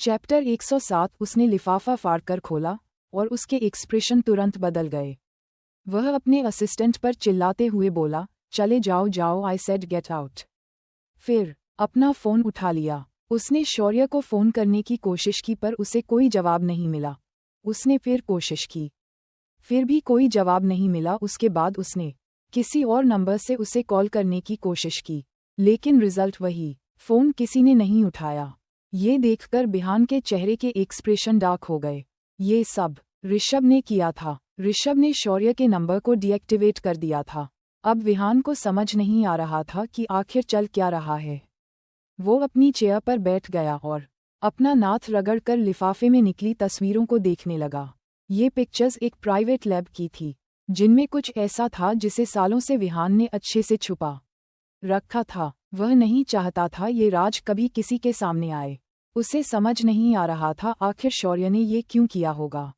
Chapter 107। उसने लिफाफा फाड़कर खोला और उसके एक्सप्रेशन तुरंत बदल गए। वह अपने असिस्टेंट पर चिल्लाते हुए बोला, चले जाओ जाओ, आई सेड गेट आउट। फिर अपना फ़ोन उठा लिया। उसने शौर्य को फ़ोन करने की कोशिश की पर उसे कोई जवाब नहीं मिला। उसने फिर कोशिश की, फिर भी कोई जवाब नहीं मिला। उसके बाद उसने किसी और नंबर से उसे कॉल करने की कोशिश की, लेकिन रिजल्ट वही, फ़ोन किसी ने नहीं उठाया। ये देखकर बिहान के चेहरे के एक्सप्रेशन डार्क हो गए। ये सब ऋषभ ने किया था। ऋषभ ने शौर्य के नंबर को डीएक्टिवेट कर दिया था। अब विहान को समझ नहीं आ रहा था कि आखिर चल क्या रहा है। वो अपनी चेयर पर बैठ गया और अपना नाथ रगड़कर लिफाफे में निकली तस्वीरों को देखने लगा। ये पिक्चर्स एक प्राइवेट लैब की थी, जिनमें कुछ ऐसा था जिसे सालों से विहान ने अच्छे से छुपा रखा था। वह नहीं चाहता था ये राज कभी किसी के सामने आए। उसे समझ नहीं आ रहा था आखिर शौर्य ने ये क्यों किया होगा,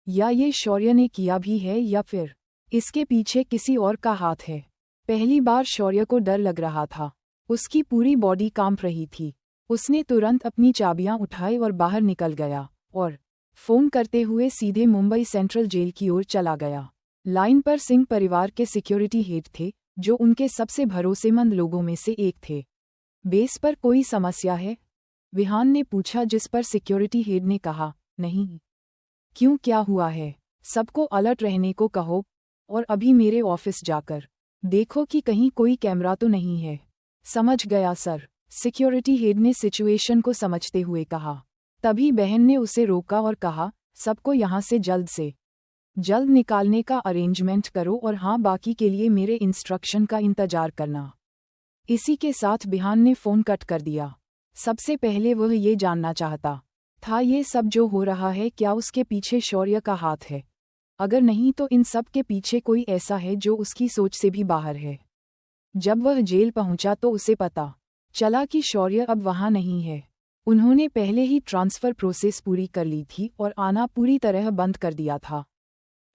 या ये शौर्य ने किया भी है या फिर इसके पीछे किसी और का हाथ है। पहली बार शौर्य को डर लग रहा था। उसकी पूरी बॉडी कांप रही थी। उसने तुरंत अपनी चाबियां उठाई और बाहर निकल गया और फ़ोन करते हुए सीधे मुंबई सेंट्रल जेल की ओर चला गया। लाइन पर सिंह परिवार के सिक्योरिटी हेड थे, जो उनके सबसे भरोसेमंद लोगों में से एक थे। बेस पर कोई समस्या है? विहान ने पूछा, जिस पर सिक्योरिटी हेड ने कहा, नहीं। क्यों, क्या हुआ है? सबको अलर्ट रहने को कहो और अभी मेरे ऑफिस जाकर देखो कि कहीं कोई कैमरा तो नहीं है। समझ गया सर, सिक्योरिटी हेड ने सिचुएशन को समझते हुए कहा। तभी बहन ने उसे रोका और कहा, सबको यहाँ से जल्द निकालने का अरेंजमेंट करो और हाँ, बाकी के लिए मेरे इंस्ट्रक्शन का इंतजार करना। इसी के साथ बिहान ने फ़ोन कट कर दिया। सबसे पहले वह ये जानना चाहता था, ये सब जो हो रहा है क्या उसके पीछे शौर्य का हाथ है? अगर नहीं तो इन सब के पीछे कोई ऐसा है जो उसकी सोच से भी बाहर है। जब वह जेल पहुंचा तो उसे पता चला कि शौर्य अब वहां नहीं है। उन्होंने पहले ही ट्रांसफ़र प्रोसेस पूरी कर ली थी और आना पूरी तरह बंद कर दिया था।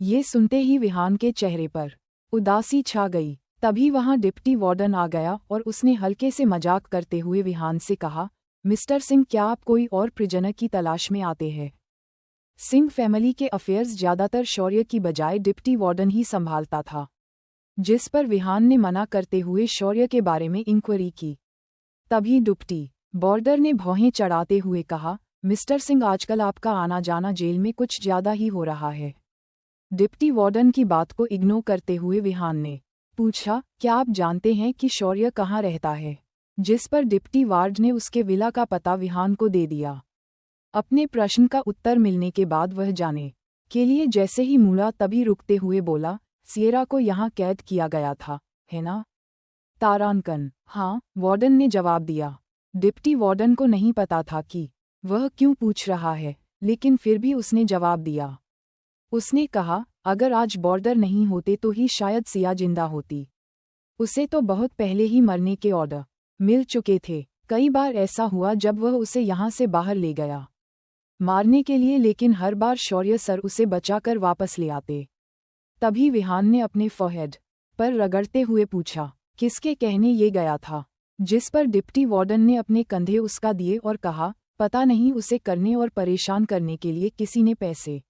ये सुनते ही विहान के चेहरे पर उदासी छा गई। तभी वहां डिप्टी वार्डन आ गया और उसने हल्के से मजाक करते हुए विहान से कहा, मिस्टर सिंह, क्या आप कोई और प्रिजनर की तलाश में आते हैं? सिंह फैमिली के अफेयर्स ज़्यादातर शौर्य की बजाय डिप्टी वार्डन ही संभालता था, जिस पर विहान ने मना करते हुए शौर्य के बारे में इंक्वायरी की। तभी डिप्टी वार्डन ने भौहें चढ़ाते हुए कहा, मिस्टर सिंह, आजकल आपका आना जाना जेल में कुछ ज़्यादा ही हो रहा है। डिप्टी वार्डन की बात को इग्नोर करते हुए विहान ने पूछा, क्या आप जानते हैं कि शौर्य कहाँ रहता है? जिस पर डिप्टी वार्ड ने उसके विला का पता विहान को दे दिया। अपने प्रश्न का उत्तर मिलने के बाद वह जाने के लिए जैसे ही मुड़ा तभी रुकते हुए बोला, सिएरा को यहाँ कैद किया गया था, है ना? तारांकन। हाँ, वार्डन ने जवाब दिया। डिप्टी वार्डन को नहीं पता था कि वह क्यों पूछ रहा है, लेकिन फिर भी उसने जवाब दिया। उसने कहा, अगर आज बॉर्डर नहीं होते तो ही शायद सिया जिंदा होती। उसे तो बहुत पहले ही मरने के ऑर्डर मिल चुके थे। कई बार ऐसा हुआ जब वह उसे यहाँ से बाहर ले गया मारने के लिए, लेकिन हर बार शौर्य सर उसे बचाकर वापस ले आते। तभी विहान ने अपने फोरहेड पर रगड़ते हुए पूछा, किसके कहने ये गया था? जिस पर डिप्टी वार्डन ने अपने कंधे उसका दिए और कहा, पता नहीं, उसे करने और परेशान करने के लिए किसी ने पैसे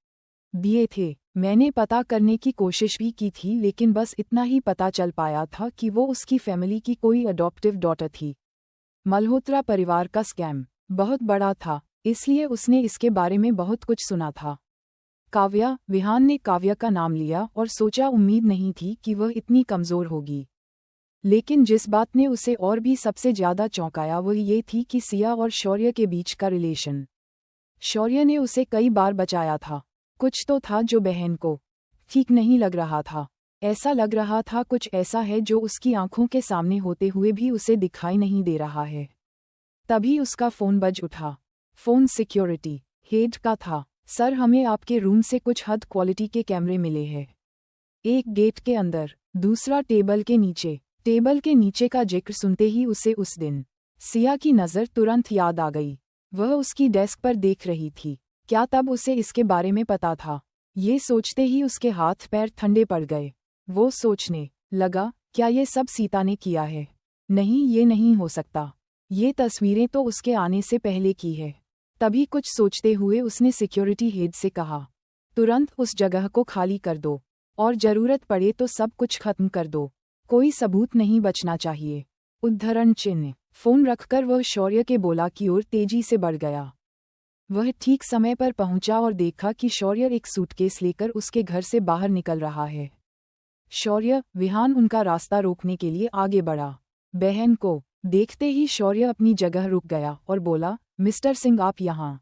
दिए थे। मैंने पता करने की कोशिश भी की थी, लेकिन बस इतना ही पता चल पाया था कि वो उसकी फैमिली की कोई अडॉप्टिव डॉटर थी। मल्होत्रा परिवार का स्कैम बहुत बड़ा था, इसलिए उसने इसके बारे में बहुत कुछ सुना था। काव्या। विहान ने काव्या का नाम लिया और सोचा, उम्मीद नहीं थी कि वह इतनी कमज़ोर होगी। लेकिन जिस बात ने उसे और भी सबसे ज़्यादा चौंकाया वह ये थी कि सिया और शौर्य के बीच का रिलेशन। शौर्य ने उसे कई बार बचाया था। कुछ तो था जो बहन को ठीक नहीं लग रहा था। ऐसा लग रहा था कुछ ऐसा है जो उसकी आंखों के सामने होते हुए भी उसे दिखाई नहीं दे रहा है। तभी उसका फ़ोन बज उठा। फ़ोन सिक्योरिटी हेड का था। सर, हमें आपके रूम से कुछ हद क्वालिटी के कैमरे मिले हैं। एक गेट के अंदर, दूसरा टेबल के नीचे। टेबल के नीचे का जिक्र सुनते ही उसे उस दिन सिया की नज़र तुरंत याद आ गई। वह उसकी डेस्क पर देख रही थी। क्या तब उसे इसके बारे में पता था? ये सोचते ही उसके हाथ पैर ठंडे पड़ गए। वो सोचने लगा, क्या ये सब सीता ने किया है? नहीं, ये नहीं हो सकता। ये तस्वीरें तो उसके आने से पहले की है। तभी कुछ सोचते हुए उसने सिक्योरिटी हेड से कहा, तुरंत उस जगह को खाली कर दो और जरूरत पड़े तो सब कुछ खत्म कर दो, कोई सबूत नहीं बचना चाहिए। उद्धरण चिन्ह। फोन रखकर वह शौर्य के बोला की ओर तेजी से बढ़ गया। वह ठीक समय पर पहुंचा और देखा कि शौर्य एक सूटकेस लेकर उसके घर से बाहर निकल रहा है। शौर्य, विहान उनका रास्ता रोकने के लिए आगे बढ़ा। बहन को देखते ही शौर्य अपनी जगह रुक गया और बोला, मिस्टर सिंह आप यहाँ?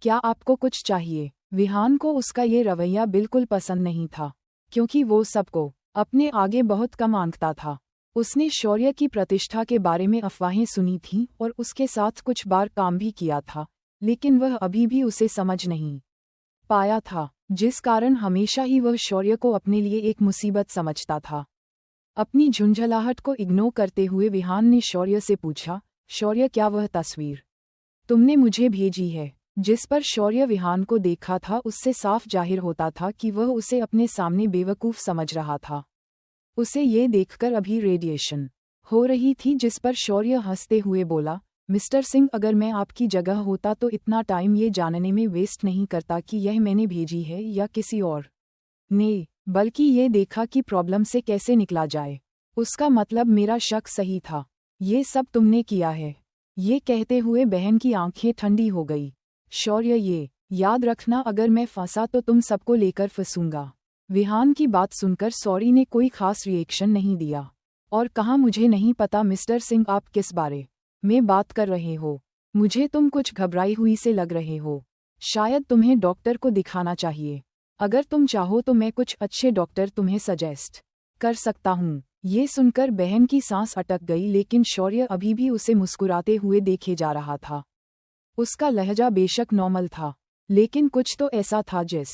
क्या आपको कुछ चाहिए? विहान को उसका ये रवैया बिल्कुल पसंद नहीं था, क्योंकि वो सबको अपने आगे बहुत कम आंकता था। उसने शौर्य की प्रतिष्ठा के बारे में अफवाहें सुनी थीं और उसके साथ कुछ बार काम भी किया था, लेकिन वह अभी भी उसे समझ नहीं पाया था, जिस कारण हमेशा ही वह शौर्य को अपने लिए एक मुसीबत समझता था। अपनी झुंझलाहट को इग्नोर करते हुए विहान ने शौर्य से पूछा, शौर्य क्या वह तस्वीर तुमने मुझे भेजी है? जिस पर शौर्य विहान को देखा था उससे साफ जाहिर होता था कि वह उसे अपने सामने बेवकूफ़ समझ रहा था। उसे ये देखकर अभी रेडिएशन हो रही थी, जिस पर शौर्य हंसते हुए बोला, मिस्टर सिंह अगर मैं आपकी जगह होता तो इतना टाइम ये जानने में वेस्ट नहीं करता कि यह मैंने भेजी है या किसी और ने, बल्कि ये देखा कि प्रॉब्लम से कैसे निकला जाए। उसका मतलब मेरा शक सही था, ये सब तुमने किया है। ये कहते हुए बहन की आंखें ठंडी हो गई। शौर्य, ये याद रखना अगर मैं फंसा तो तुम सबको लेकर फंसूंगा। विहान की बात सुनकर सॉरी ने कोई खास रिएक्शन नहीं दिया और कहा, मुझे नहीं पता मिस्टर सिंह आप किस बारे में बात कर रहे हो। मुझे तुम कुछ घबराई हुई से लग रहे हो। शायद तुम्हें डॉक्टर को दिखाना चाहिए। अगर तुम चाहो तो मैं कुछ अच्छे डॉक्टर तुम्हें सजेस्ट कर सकता हूँ। ये सुनकर बहन की सांस अटक गई, लेकिन शौर्य अभी भी उसे मुस्कुराते हुए देखे जा रहा था। उसका लहजा बेशक नॉर्मल था, लेकिन कुछ तो ऐसा था जिस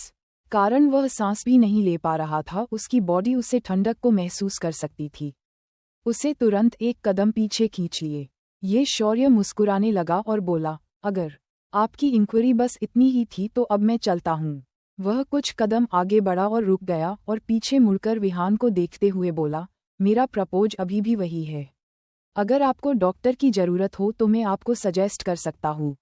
कारण वह सांस भी नहीं ले पा रहा था। उसकी बॉडी उसे ठंडक को महसूस कर सकती थी। उसे तुरंत एक कदम पीछे खींच लिए। ये शौर्य मुस्कुराने लगा और बोला, अगर आपकी इंक्वायरी बस इतनी ही थी तो अब मैं चलता हूँ। वह कुछ कदम आगे बढ़ा और रुक गया और पीछे मुड़कर विहान को देखते हुए बोला, मेरा प्रपोज अभी भी वही है। अगर आपको डॉक्टर की जरूरत हो तो मैं आपको सजेस्ट कर सकता हूँ।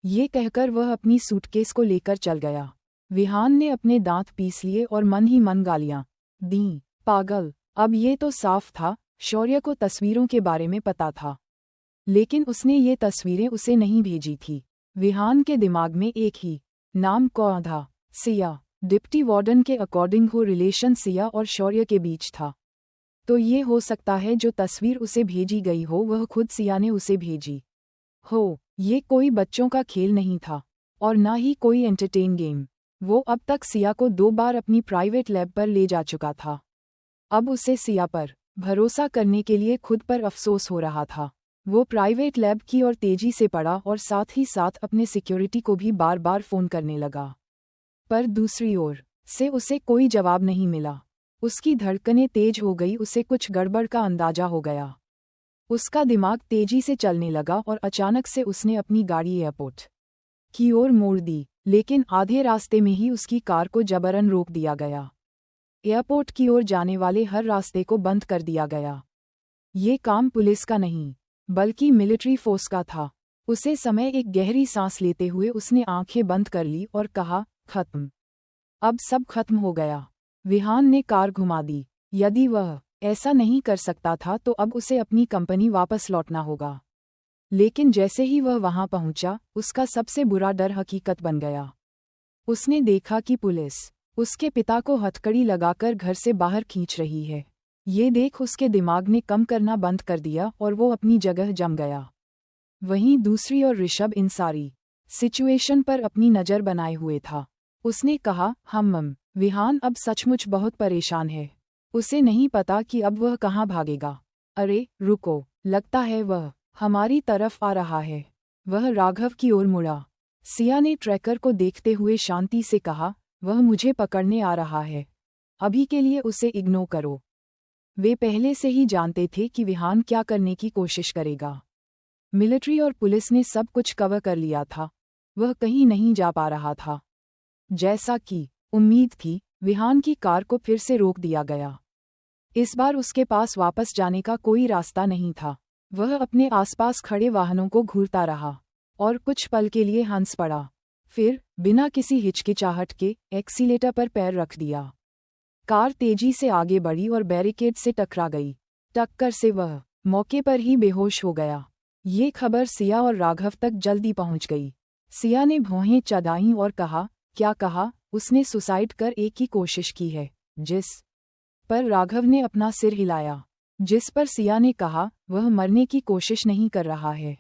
ये कहकर वह अपनी सूटकेस को लेकर चल गया। विहान ने अपने दांत पीस लिए और मन ही मन गालियां दी। पागल! अब ये तो साफ था, शौर्य को तस्वीरों के बारे में पता था, लेकिन उसने ये तस्वीरें उसे नहीं भेजी थी। विहान के दिमाग में एक ही नाम कौन था, सिया। डिप्टी वार्डन के अकॉर्डिंग हो रिलेशन सिया और शौर्य के बीच था। तो ये हो सकता है जो तस्वीर उसे भेजी गई हो वह खुद सिया ने उसे भेजी हो। ये कोई बच्चों का खेल नहीं था और ना ही कोई एंटरटेन गेम। वो अब तक सिया को 2 बार अपनी प्राइवेट लैब पर ले जा चुका था। अब उसे सिया पर भरोसा करने के लिए खुद पर अफसोस हो रहा था। वो प्राइवेट लैब की ओर तेजी से पड़ा और साथ ही साथ अपने सिक्योरिटी को भी बार बार फ़ोन करने लगा, पर दूसरी ओर से उसे कोई जवाब नहीं मिला। उसकी धड़कनें तेज हो गई, उसे कुछ गड़बड़ का अंदाजा हो गया। उसका दिमाग तेजी से चलने लगा और अचानक से उसने अपनी गाड़ी एयरपोर्ट की ओर मोड़ दी, लेकिन आधे रास्ते में ही उसकी कार को जबरन रोक दिया गया। एयरपोर्ट की ओर जाने वाले हर रास्ते को बंद कर दिया गया। ये काम पुलिस का नहीं, बल्कि मिलिट्री फोर्स का था। उसे समय एक गहरी सांस लेते हुए उसने आंखें बंद कर ली और कहा, खत्म। अब सब खत्म हो गया। विहान ने कार घुमा दी। यदि वह ऐसा नहीं कर सकता था तो अब उसे अपनी कंपनी वापस लौटना होगा। लेकिन जैसे ही वह वहां पहुंचा, उसका सबसे बुरा डर हकीकत बन गया। उसने देखा कि पुलिस उसके पिता को हथकड़ी लगाकर घर से बाहर खींच रही है। ये देख उसके दिमाग ने काम करना बंद कर दिया और वो अपनी जगह जम गया। वहीं दूसरी ओर ऋषभ इन सारी सिचुएशन पर अपनी नज़र बनाए हुए था। उसने कहा, विहान अब सचमुच बहुत परेशान है। उसे नहीं पता कि अब वह कहाँ भागेगा। अरे रुको, लगता है वह हमारी तरफ आ रहा है। वह राघव की ओर मुड़ा। सिया ने ट्रैकर को देखते हुए शांति से कहा, वह मुझे पकड़ने आ रहा है। अभी के लिए उसे इग्नोर करो। वे पहले से ही जानते थे कि विहान क्या करने की कोशिश करेगा। मिलिट्री और पुलिस ने सब कुछ कवर कर लिया था। वह कहीं नहीं जा पा रहा था। जैसा कि उम्मीद थी, विहान की कार को फिर से रोक दिया गया। इस बार उसके पास वापस जाने का कोई रास्ता नहीं था। वह अपने आसपास खड़े वाहनों को घूरता रहा और कुछ पल के लिए हंस पड़ा। फिर बिना किसी हिचकिचाहट के एक्सीलेटर पर पैर रख दिया। कार तेजी से आगे बढ़ी और बैरिकेड से टकरा गई। टक्कर से वह मौके पर ही बेहोश हो गया। ये खबर सिया और राघव तक जल्दी पहुंच गई। सिया ने भौहें चढ़ाईं और कहा, क्या कहा? उसने सुसाइड कर एक की कोशिश की है। जिस पर राघव ने अपना सिर हिलाया। जिस पर सिया ने कहा, वह मरने की कोशिश नहीं कर रहा है,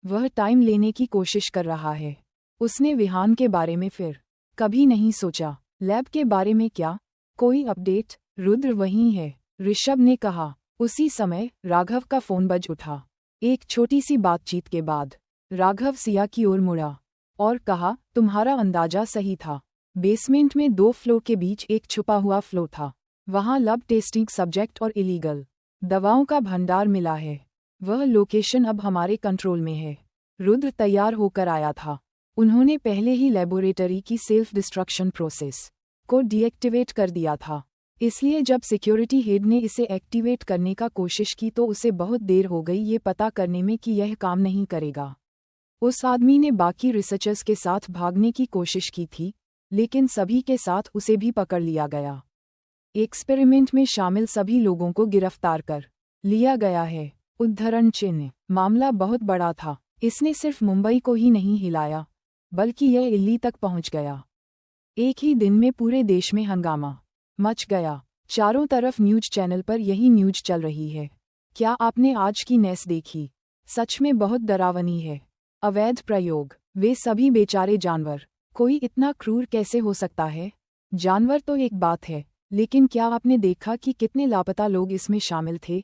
वह टाइम लेने की कोशिश कर रहा है। उसने विहान के बारे में फिर कभी नहीं सोचा। लैब के बारे में क्या? कोई अपडेट? रुद्र वहीं है, ऋषभ ने कहा। उसी समय राघव का फोन बज उठा। एक छोटी सी बातचीत के बाद राघव सिया की ओर मुड़ा और कहा, तुम्हारा अंदाजा सही था। बेसमेंट में 2 फ्लोर के बीच एक छुपा हुआ फ्लोर था। वहाँ लैब टेस्टिंग सब्जेक्ट और इलीगल दवाओं का भंडार मिला है। वह लोकेशन अब हमारे कंट्रोल में है। रुद्र तैयार होकर आया था। उन्होंने पहले ही लेबोरेटरी की सेल्फ डिस्ट्रक्शन प्रोसेस को डीएक्टिवेट कर दिया था। इसलिए जब सिक्योरिटी हेड ने इसे एक्टिवेट करने का कोशिश की तो उसे बहुत देर हो गई ये पता करने में कि यह काम नहीं करेगा। उस आदमी ने बाकी रिसर्चर्स के साथ भागने की कोशिश की थी, लेकिन सभी के साथ उसे भी पकड़ लिया गया। एक्सपेरिमेंट में शामिल सभी लोगों को गिरफ्तार कर लिया गया है। उद्धरण चिन्ह। मामला बहुत बड़ा था। इसने सिर्फ मुंबई को ही नहीं हिलाया, बल्कि यह दिल्ली तक पहुंच गया। एक ही दिन में पूरे देश में हंगामा मच गया। चारों तरफ न्यूज चैनल पर यही न्यूज चल रही है। क्या आपने आज की न्यूज़ देखी? सच में बहुत डरावनी है। अवैध प्रयोग। वे सभी बेचारे जानवर। कोई इतना क्रूर कैसे हो सकता है? जानवर तो एक बात है, लेकिन क्या आपने देखा कि कितने लापता लोग इसमें शामिल थे?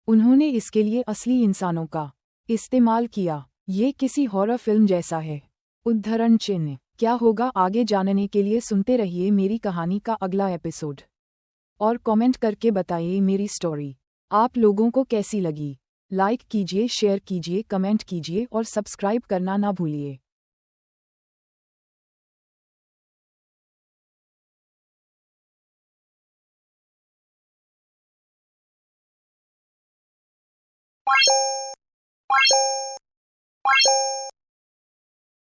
उन्होंने इसके लिए असली इंसानों का इस्तेमाल किया। ये किसी हॉरर फिल्म जैसा है। उद्धरण चिन्ह। क्या होगा आगे जानने के लिए सुनते रहिए मेरी कहानी का अगला एपिसोड। और कमेंट करके बताइए मेरी स्टोरी आप लोगों को कैसी लगी। लाइक कीजिए, शेयर कीजिए, कमेंट कीजिए और सब्सक्राइब करना ना भूलिए।